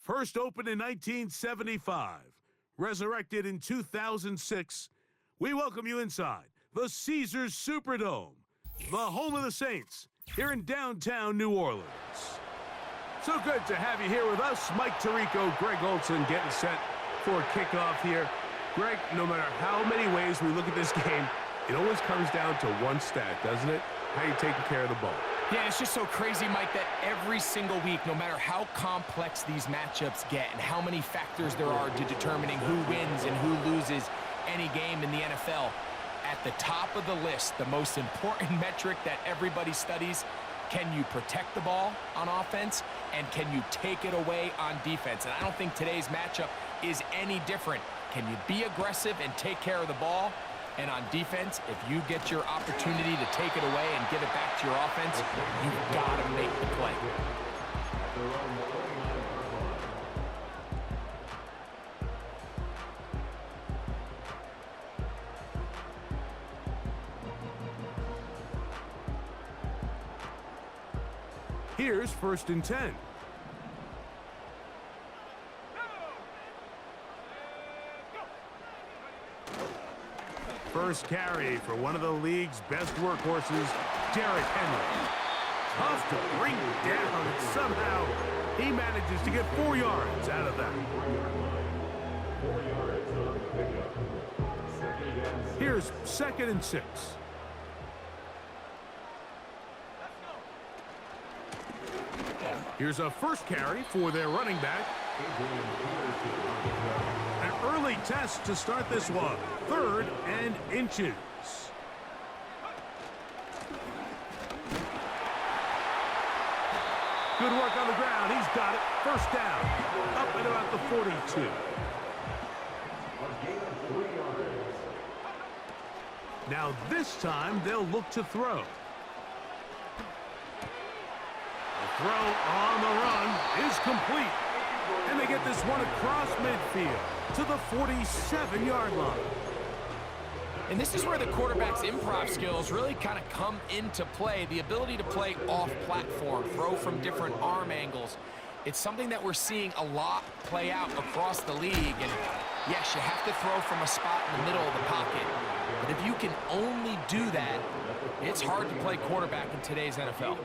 First opened in 1975, resurrected in 2006, we welcome you inside the Caesars Superdome, the home of the Saints, here in downtown New Orleans. So good to have you here with us. Mike Tirico, Greg Olson getting set for a kickoff here. Greg, no matter how many ways we look at this game, it always comes down to one stat, doesn't it? How you taking care of the ball. Yeah, it's just so crazy, Mike, that every single week, no matter how complex these matchups get and how many factors there are to determining who wins and who loses any game in the NFL, at the top of the list, the most important metric that everybody studies, can you protect the ball on offense and can you take it away on defense? And I don't think today's matchup is any different. Can you be aggressive and take care of the ball? And on defense, if you get your opportunity to take it away and give it back to your offense, you've got to make the play. Here's 1st and 10. First carry for one of the league's best workhorses, Derrick Henry. Tough to bring down, and somehow he manages to get 4 yards out of that. Here's 2nd and 6. Here's a first carry for their running back. An early test to start this one. 3rd and inches. Good work on the ground. He's got it. First down. Up at about the 42. Now this time they'll look to throw. Throw on the run is complete. And they get this one across midfield to the 47-yard line. And this is where the quarterback's improv skills really kind of come into play. The ability to play off-platform, throw from different arm angles. It's something that we're seeing a lot play out across the league. And yes, you have to throw from a spot in the middle of the pocket. But if you can only do that, it's hard to play quarterback in today's NFL.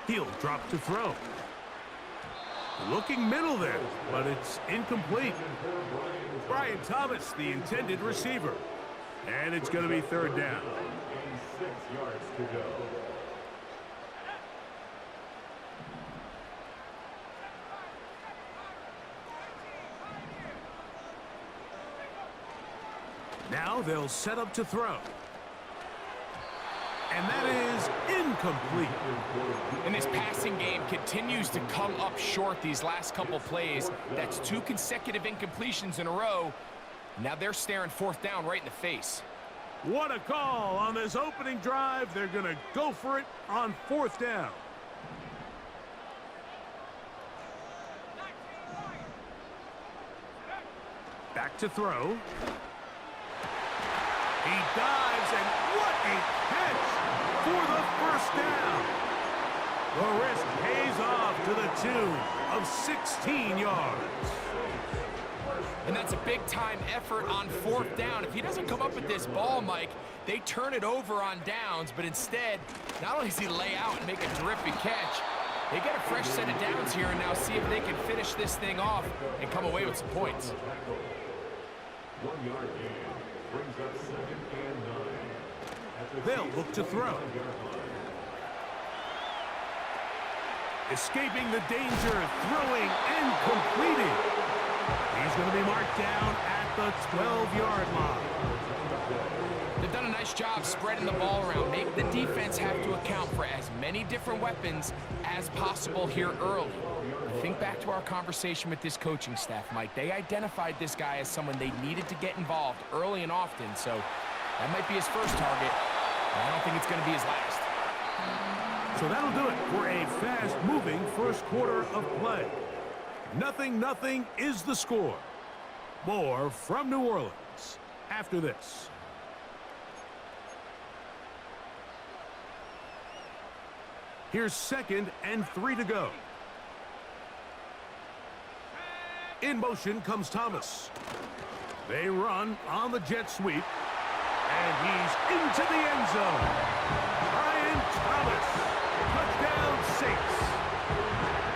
He'll drop to throw. Looking middle there, but it's incomplete. Brian Thomas, the intended receiver. And it's going to be 3rd down. 6 yards to go. Now they'll set up to throw. And that is incomplete. And this passing game continues to come up short these last couple plays. That's 2 consecutive incompletions in a row. Now they're staring 4th down right in the face. What a call on this opening drive. They're going to go for it on 4th down. Back to throw. He dives, and what a catch for the first down. The risk pays off to the tune of 16 yards. And that's a big-time effort on 4th down. If he doesn't come up with this ball, Mike, they turn it over on downs, but instead, not only does he lay out and make a terrific catch, they get a fresh set of downs here and now see if they can finish this thing off and come away with some points. 1 yard gain brings up 2nd and 9. They'll look to throw. Escaping the danger, throwing and completing. He's going to be marked down at the 12-yard line. They've done a nice job spreading the ball around. Make the defense have to account for as many different weapons as possible here early. Think back to our conversation with this coaching staff, Mike. They identified this guy as someone they needed to get involved early and often, so that might be his first target. I don't think it's going to be his last. So that'll do it for a fast-moving first quarter of play. 0-0 is the score. More from New Orleans after this. Here's 2nd and 3 to go. In motion comes Thomas. They run on the jet sweep. And he's into the end zone. Brian Thomas. Touchdown, Saints.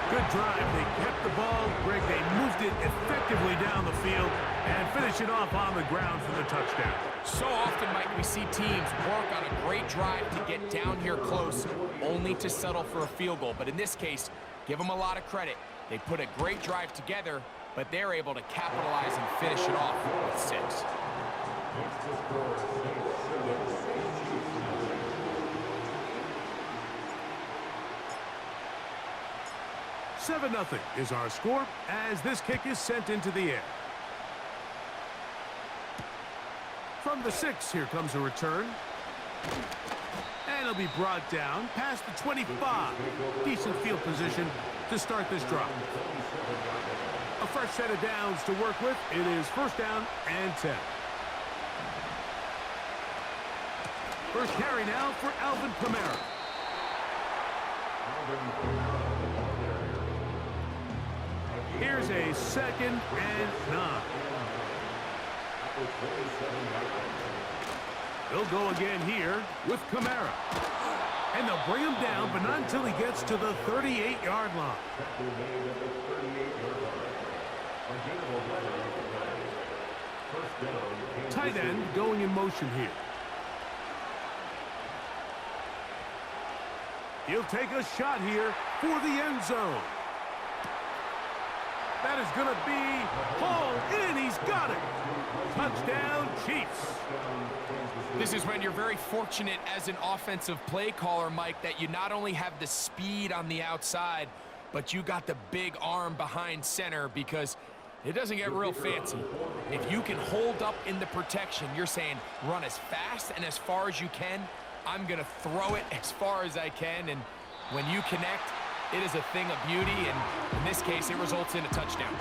Good drive. They kept the ball. Greg, they moved it effectively down the field and finish it off on the ground for the touchdown. So often, Mike, we see teams work on a great drive to get down here close, only to settle for a field goal. But in this case, give them a lot of credit. They put a great drive together, but they're able to capitalize and finish it off with 6. 7-0 is our score as this kick is sent into the air. From the 6, here comes a return. And it'll be brought down past the 25. Decent field position to start this drive. A fresh set of downs to work with. It is 1st down and 10. First carry now for Alvin Kamara. Here's a 2nd and 9. They'll go again here with Kamara. And they'll bring him down, but not until he gets to the 38-yard line. Tight end going in motion here. He'll take a shot here for the end zone. That is going to be hauled in. He's got it. Touchdown, Chiefs. This is when you're very fortunate as an offensive play caller, Mike, that you not only have the speed on the outside, but you got the big arm behind center, because it doesn't get real fancy. If you can hold up in the protection, you're saying run as fast and as far as you can. I'm going to throw it as far as I can, and when you connect, it is a thing of beauty, and in this case, it results in a touchdown.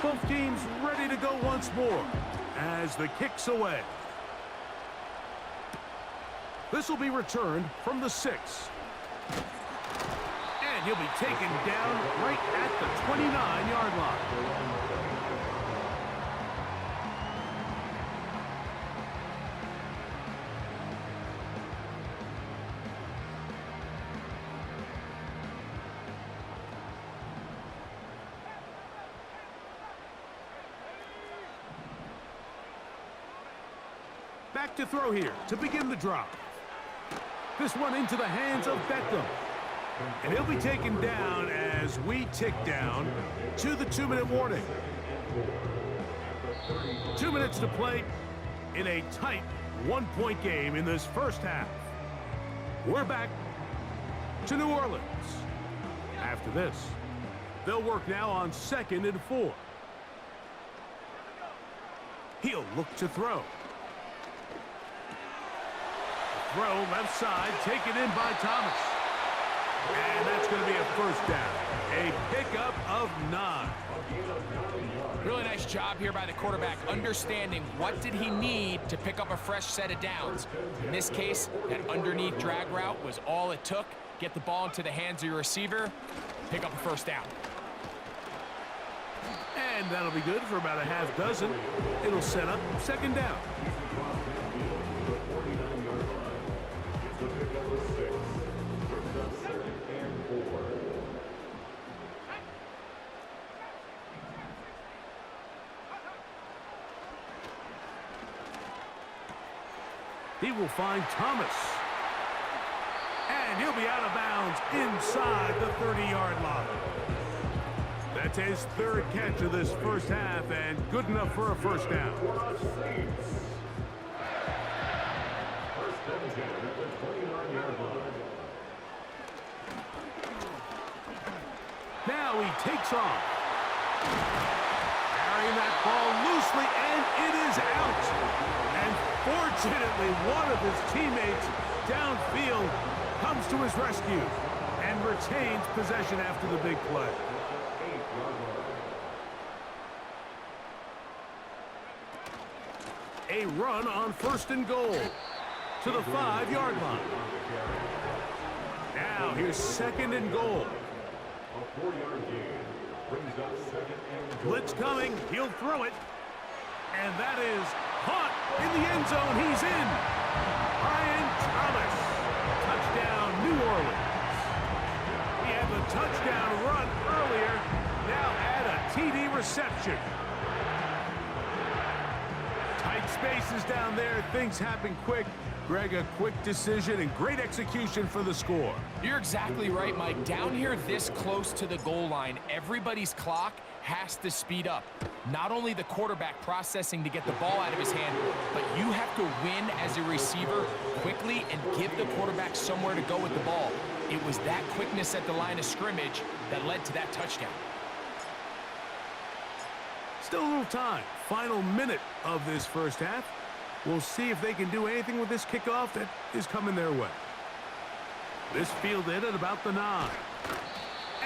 Both teams ready to go once more as the kick's away. This will be returned from the 6. And he'll be taken down right at the 29-yard line. Back to throw here to begin the drive. This one into the hands of Beckham. And he'll be taken down as we tick down to the 2-minute warning. 2 minutes to play in a tight 1-point game in this first half. We're back to New Orleans. After this, they'll work now on 2nd and 4. He'll look to throw. Throw left side, taken in by Thomas. And that's going to be a 1st down. A pickup of 9. Really nice job here by the quarterback, understanding what did he need to pick up a fresh set of downs. In this case, that underneath drag route was all it took. Get the ball into the hands of your receiver, pick up a 1st down. And that'll be good for about a half dozen. It'll set up 2nd down. He will find Thomas. And he'll be out of bounds inside the 30-yard line. That's his 3rd catch of this first half, and good enough for a 1st down. Now he takes off. Carrying that ball loosely, and it is out. And fortunately, one of his teammates downfield comes to his rescue and retains possession after the big play. A run on 1st and goal to the 5-yard line. Now here's 2nd and goal. A 4-yard gain brings up 2nd and goal. Blitz coming. He'll throw it. And that is caught in the end zone. He's in. Brian Thomas. Touchdown, New Orleans. He had the touchdown run earlier. Now add a TD reception. Tight spaces down there. Things happen quick. Greg, a quick decision and great execution for the score. You're exactly right, Mike. Down here this close to the goal line, everybody's clock has to speed up. Not only the quarterback processing to get the ball out of his hand, but you have to win as a receiver quickly and give the quarterback somewhere to go with the ball. It was that quickness at the line of scrimmage that led to that touchdown. Still a little time. Final minute of this first half. We'll see if they can do anything with this kickoff that is coming their way. This fielded at about the 9.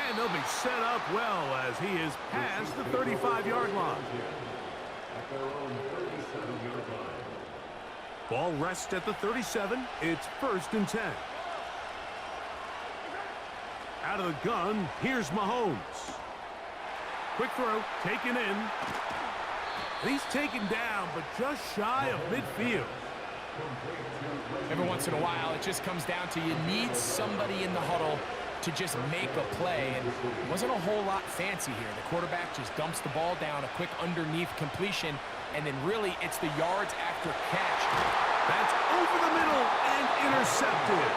And they'll be set up well as he is past the 35-yard line. At their own 37-yard line. Ball rests at the 37. It's 1st and 10. Out of the gun, here's Mahomes. Quick throw, taken in. He's taken down, but just shy of midfield. Every once in a while, it just comes down to you need somebody in the huddle to just make a play, and it wasn't a whole lot fancy here. The quarterback just dumps the ball down, a quick underneath completion, and then really it's the yards after catch. That's over the middle and intercepted.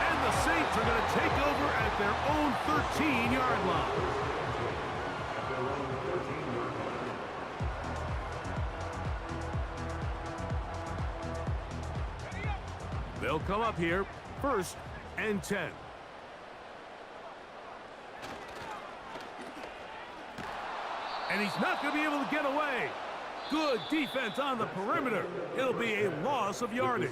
And the Saints are going to take over at their own 13-yard line. They'll come up here, 1st and 10. And he's not going to be able to get away. Good defense on the perimeter. It'll be a loss of yardage.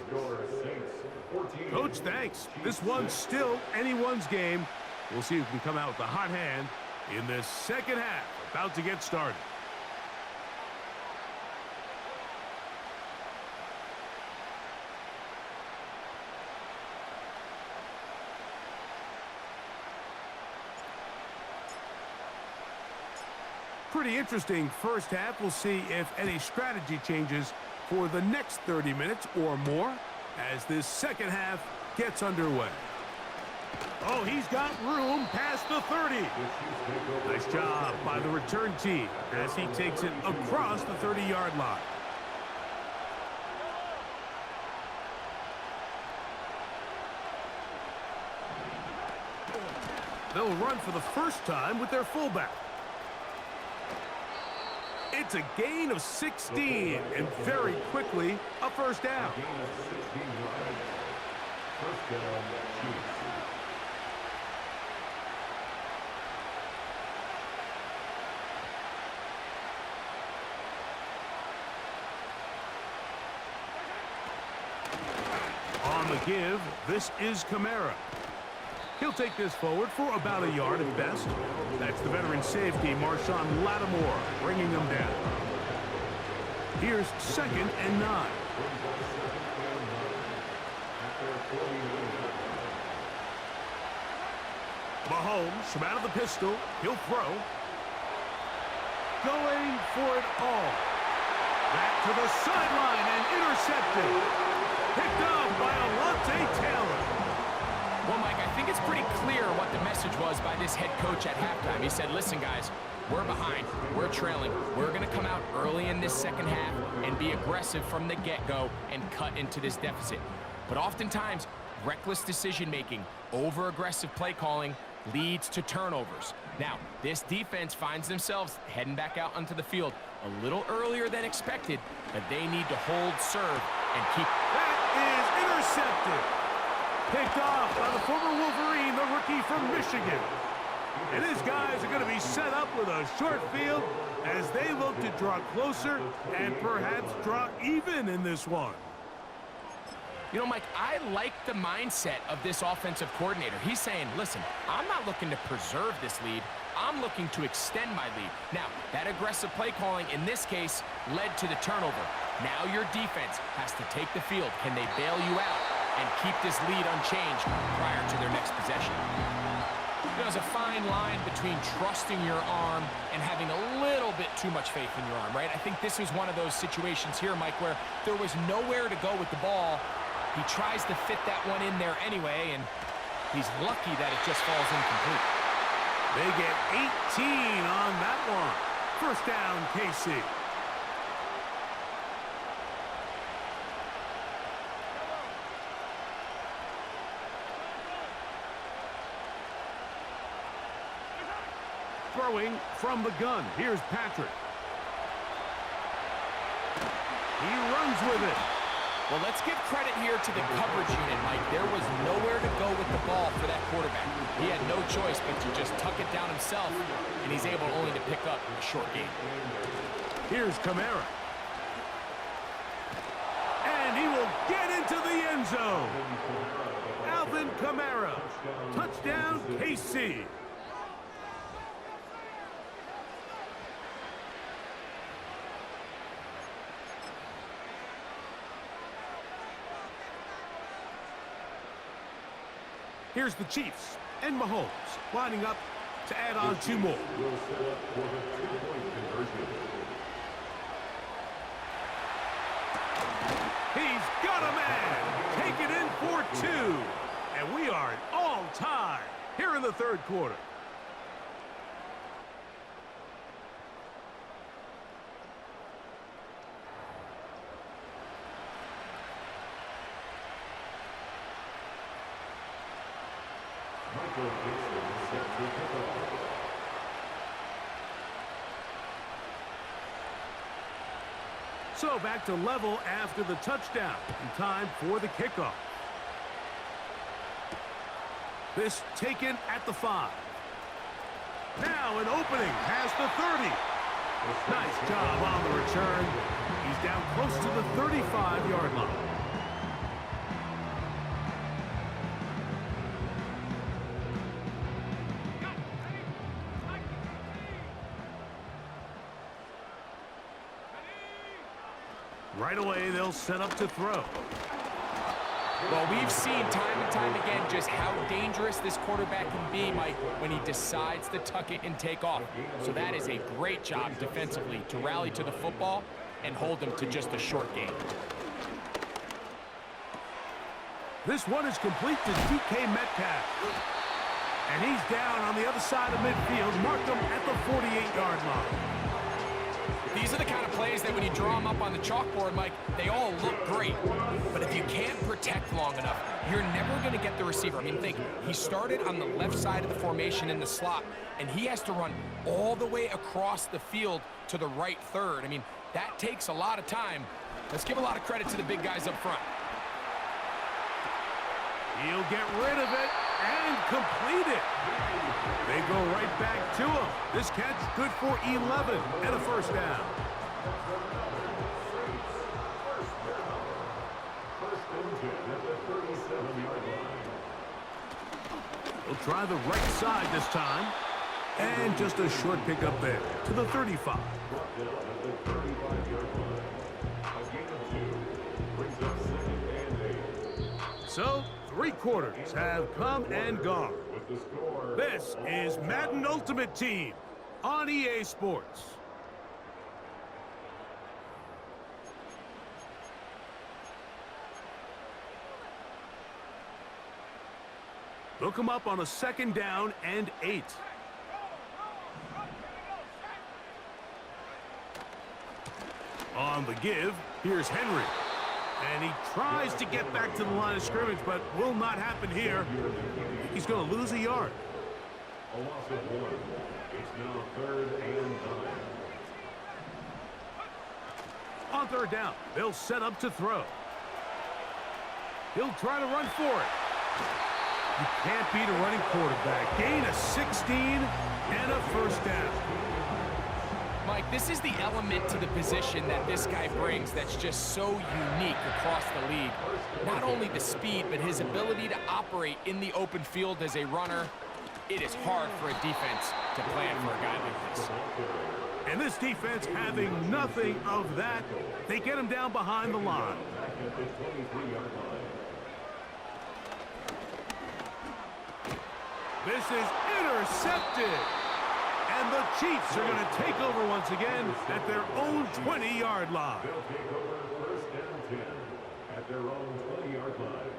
Coach, thanks. This one's still anyone's game. We'll see who can come out with the hot hand in this second half. About to get started. Pretty interesting first half. We'll see if any strategy changes for the next 30 minutes or more as this second half gets underway. Oh, he's got room past the 30. Nice job by the return team as he takes it across the 30-yard line. They'll run for the first time with their fullback. It's a gain of 16, and very quickly, a first down. On the give, this is Kamara. He'll take this forward for about a yard at best. That's the veteran safety, Marshawn Lattimore, bringing them down. Here's 2nd and 9. Mahomes from out of the pistol. He'll throw. Going for it all. Back to the sideline and intercepted. Picked off by Alontae Taylor. Well, Mike, I think it's pretty clear what the message was by this head coach at halftime. He said, listen, guys, we're behind. We're trailing. We're going to come out early in this second half and be aggressive from the get-go and cut into this deficit. But oftentimes, reckless decision-making, over-aggressive play calling leads to turnovers. Now, this defense finds themselves heading back out onto the field a little earlier than expected, but they need to hold serve and keep... That is intercepted. Picked off by the former Wolverine, the rookie from Michigan. And his guys are going to be set up with a short field as they look to draw closer and perhaps draw even in this one. You know, Mike, I like the mindset of this offensive coordinator. He's saying, listen, I'm not looking to preserve this lead. I'm looking to extend my lead. Now, that aggressive play calling in this case led to the turnover. Now your defense has to take the field. Can they bail you out and keep this lead unchanged prior to their next possession? There's a fine line between trusting your arm and having a little bit too much faith in your arm, right? I think this is one of those situations here, Mike, where there was nowhere to go with the ball. He tries to fit that one in there anyway, and he's lucky that it just falls incomplete. They get 18 on that one. First down, KC. Throwing from the gun. Here's Patrick. He runs with it. Well, let's give credit here to the coverage unit, Mike. There was nowhere to go with the ball for that quarterback. He had no choice but to just tuck it down himself, and he's able only to pick up a short gain. Here's Kamara. And he will get into the end zone. Alvin Kamara. Touchdown, KC. Here's the Chiefs and Mahomes lining up to add on two more. He's got a man. Take it in for two. And we are at all time here in the third quarter. So back to level after the touchdown. And time for the kickoff. This taken at the 5. Now an opening past the 30. Nice job on the return. He's down close to the 35-yard line. Right away, they'll set up to throw. Well, we've seen time and time again just how dangerous this quarterback can be, Mike, when he decides to tuck it and take off. So that is a great job defensively to rally to the football and hold them to just a short gain. This one is complete to DK Metcalf. And he's down on the other side of midfield, marked him at the 48-yard line. These are the kind of plays that when you draw them up on the chalkboard, Mike, they all look great. But if you can't protect long enough, you're never going to get the receiver. I mean, think, he started on the left side of the formation in the slot, and he has to run all the way across the field to the right third. I mean, that takes a lot of time. Let's give a lot of credit to the big guys up front. He'll get rid of it and complete it. They go right back to him. This catch good for 11 and a first down. He'll try the right side this time. And just a short pickup there to the 35. So, 3 quarters have come and gone. This is Madden Ultimate Team on EA Sports. They'll come up on a 2nd down and 8. On the give, here's Henry. And he tries to get back to the line of scrimmage, but will not happen here. He's going to lose a yard. A loss of 1. It's now 3rd and 9. On 3rd down, they'll set up to throw. He'll try to run for it. You can't beat a running quarterback. Gain of 16 and a first down. Mike, Mike, this is the element to the position that this guy brings that's just so unique across the league. Not only the speed, but his ability to operate in the open field as a runner. It is hard for a defense to plan for a guy like this. And this defense having nothing of that, they get him down behind the line. This is intercepted. And the Chiefs are going to take over once again at their own 20-yard line. They'll take over first and 10 at their own 20-yard line.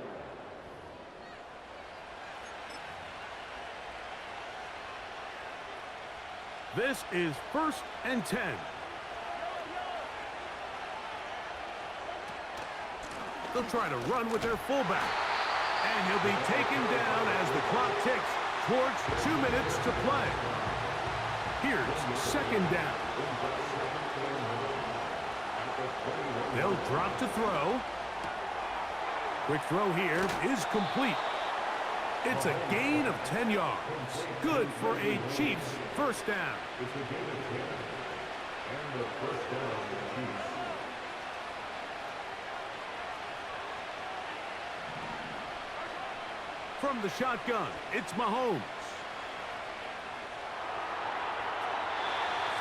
This is first and 10. They'll try to run with their fullback. And he'll be taken down as the clock ticks towards 2 minutes to play. Here's second down. They'll drop to throw. Quick throw here is complete. It's a gain of 10 yards. Good for a Chiefs first down. It's a gain of 10. And the first down for the Chiefs. From the shotgun, it's Mahomes.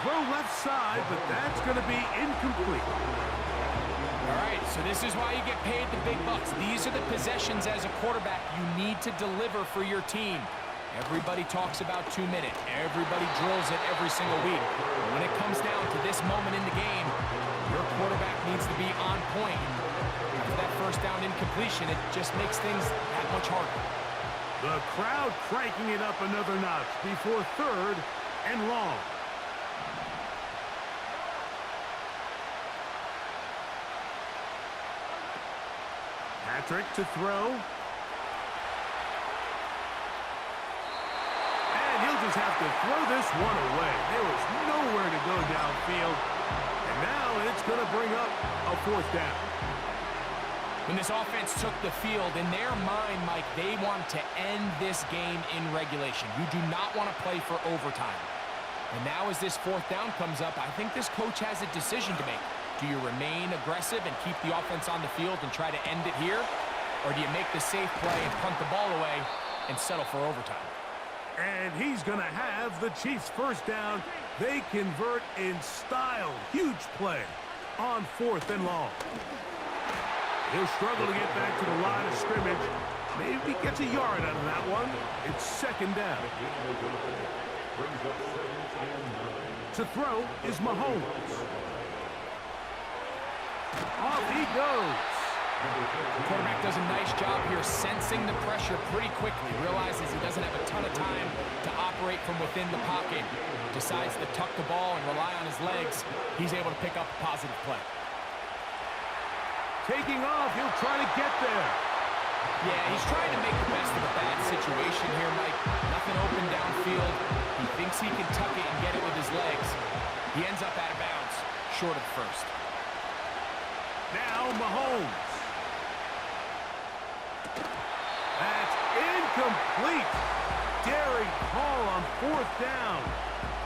Throw left side, but that's going to be incomplete. All right, so this is why you get paid the big bucks. These are the possessions as a quarterback you need to deliver for your team. Everybody talks about 2 minutes. Everybody drills it every single week. But when it comes down to this moment in the game, your quarterback needs to be on point. After that first down incompletion, it just makes things that much harder. The crowd cranking it up another notch before third and long. Patrick to throw. And he'll just have to throw this one away. There was nowhere to go downfield. And now it's going to bring up a fourth down. When this offense took the field, in their mind, Mike, they want to end this game in regulation. You do not want to play for overtime. And now as this fourth down comes up, I think this coach has a decision to make. Do you remain aggressive and keep the offense on the field and try to end it here? Or do you make the safe play and punt the ball away and settle for overtime? And he's going to have the Chiefs first down. They convert in style. Huge play on fourth and long. He'll struggle to get back to the line of scrimmage. Maybe he gets a yard out of that one. It's second down. To throw is Mahomes. Off he goes. The quarterback does a nice job here sensing the pressure pretty quickly. Realizes he doesn't have a ton of time to operate from within the pocket. Decides to tuck the ball and rely on his legs. He's able to pick up a positive play. Taking off, he'll try to get there. Yeah, he's trying to make the best of a bad situation here, Mike. Nothing open downfield. He thinks he can tuck it and get it with his legs. He ends up out of bounds, short of first. Now Mahomes. That's incomplete. Daring call on fourth down.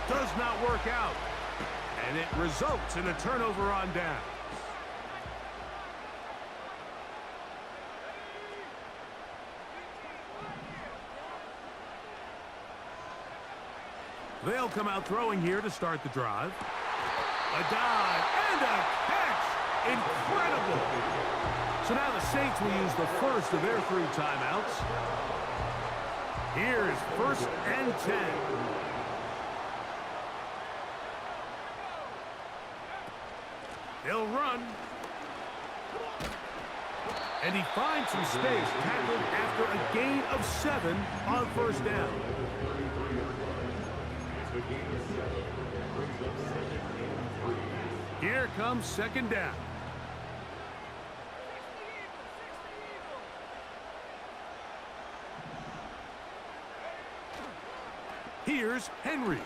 Does not work out. And it results in a turnover on down. They'll come out throwing here to start the drive. A dive and a catch. Incredible. So now the Saints will use the first of their 3 timeouts. Here's first and 10. He'll run. And he finds some space, tackled after a gain of 7 on first down. Here comes second down. Here's Henry.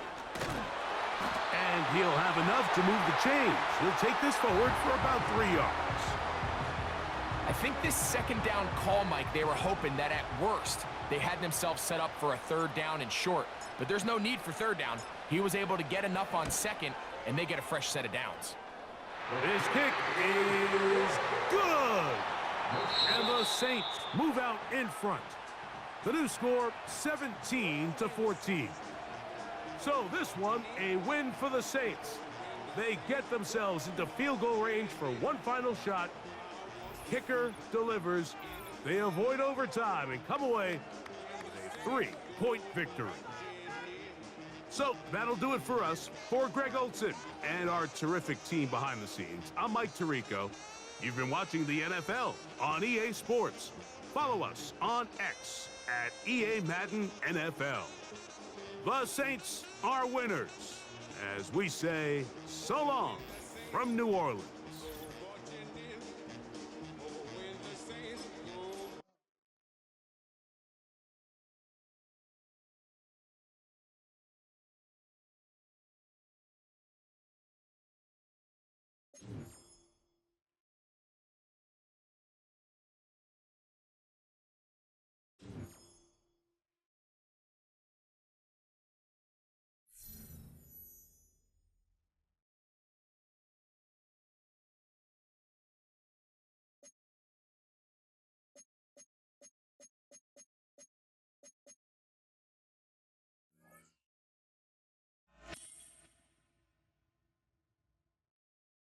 And he'll have enough to move the chains. He'll take this forward for about 3 yards. I think this second down call, Mike, they were hoping that at worst they had themselves set up for a third down and short. But there's no need for third down. He was able to get enough on second and they get a fresh set of downs. This kick is good. And the Saints move out in front. The new score, 17-14. So this one, a win for the Saints. They get themselves into field goal range for one final shot. Kicker delivers. They avoid overtime and come away with a 3-point victory. So that'll do it for us. For Greg Olson and our terrific team behind the scenes, I'm Mike Tirico. You've been watching the NFL on EA Sports. Follow us on X at EA Madden NFL. The Saints are winners, as we say so long from New Orleans.